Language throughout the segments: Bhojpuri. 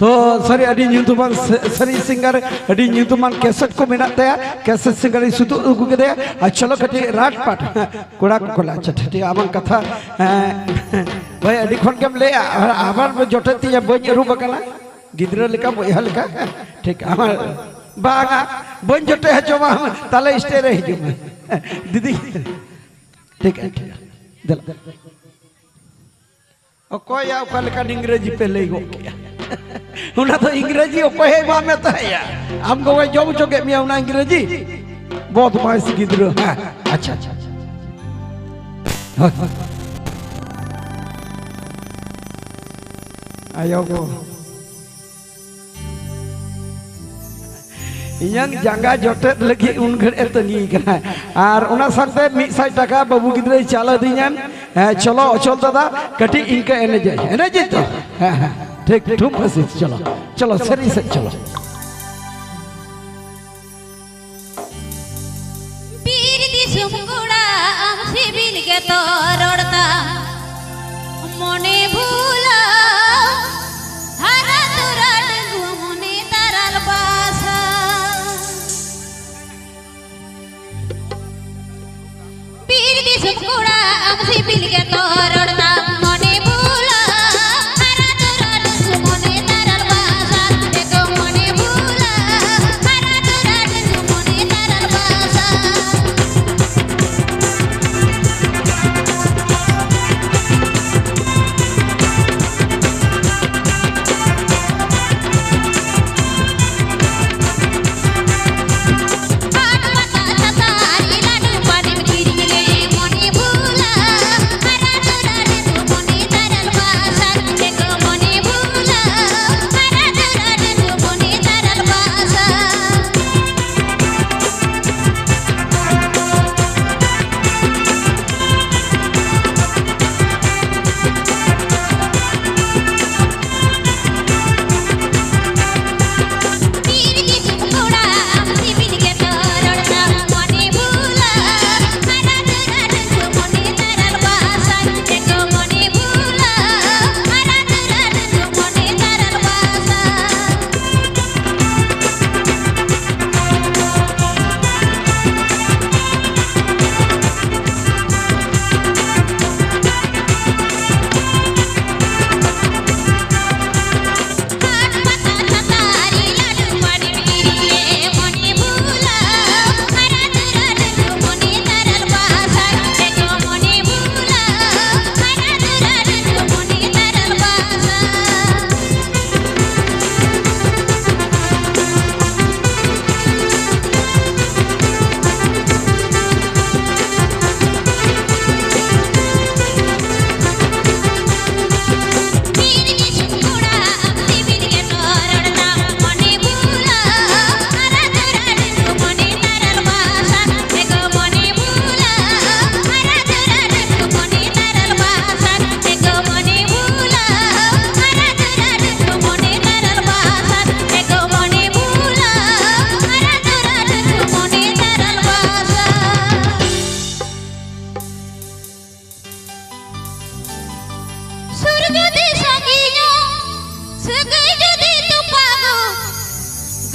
तो सरी अड़ी ᱧᱩᱛᱩᱢᱟᱱ सरी सिंगर अड़ी ᱧᱩᱛᱩᱢᱟन कैसेट को मेना तया कैसेट सिंगर सुतु उगु के आ चलो कटी राट पाट कोड़ा कोला चटटी आमन कथा भाई अड़ी खन केम ले आबार जटती या बñ रूप कना गिद्रा लेका बया लेका ठीक आमार बागा बñ जटे हजमा ताले स्टे रे हिजु दीदी ठीक है दल ओकोय या ओका लेका इंग्रेजी पे ले गो उना तो इंग्रेजी ओकोय बा में तया हमको वे जॉब चोके मिया उना इंग्रेजी बहुत माइस गिद्रो अच्छा अच्छा आयो गो yang jangga jotet lagi ungger etani kana ar una sakte 100 taka babu gidre chala dinyan chalo ochol dada kati inka energy to ठीक ठुम बस चलो चलो सरी से चलो बीर दिसुम गुड़ा हमसे बिल के तो रोड़ता मोने भूला हरा तुरा डंगू मोने तरल बासा बीर दिसुम गुड़ा हमसे बिल के तो रोड़ता मोने भूला हरा तुरा डंगू मोने तरल बासा देखो मोने भूला हरा तुरा डंगू मोने तरल बासा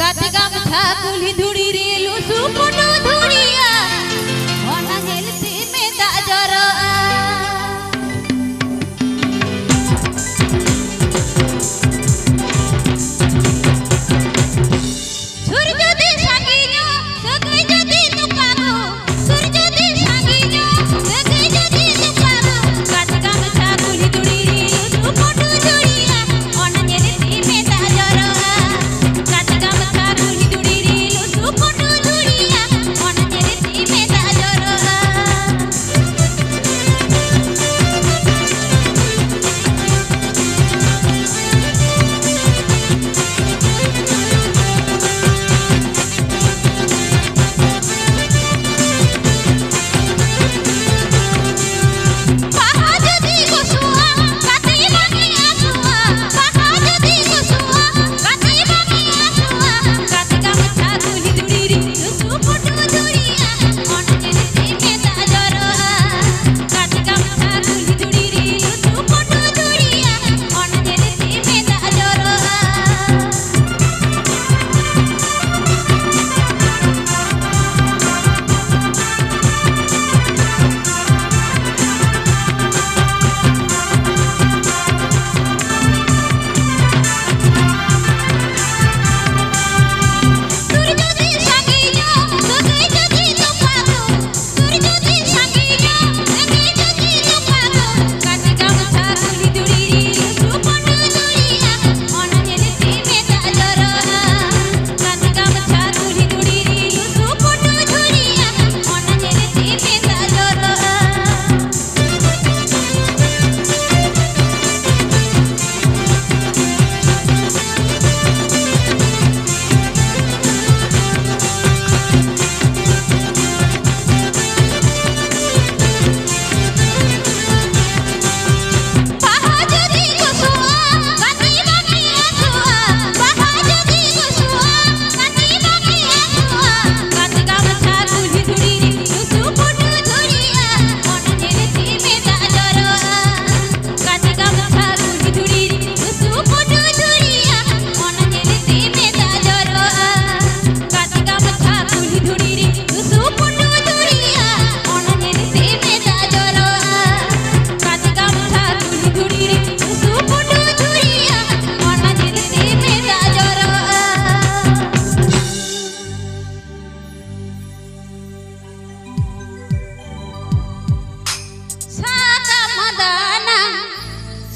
कुली धुड़ी रेलू सुपुनु धुड़िया ओना हेलती में दाजरा सूरज दे सांगिनो सगई जदी तुपागो सूरज दे सांगिनो सगई जदी तुपागो गाटगा में कुली धुड़ी रेलू सुपुनु धुड़िया ओना हेलती में दाजरा गाटगा में कुली धुड़ी रेलू सुपुनु धुड़िया ओना हेलती में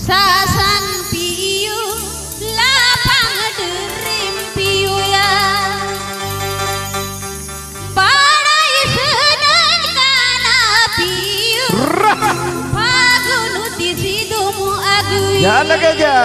Sasang piyu lapang derim piyu ya Padai senang kana piyu Pagunu di sidumu agu Ya lagi aja.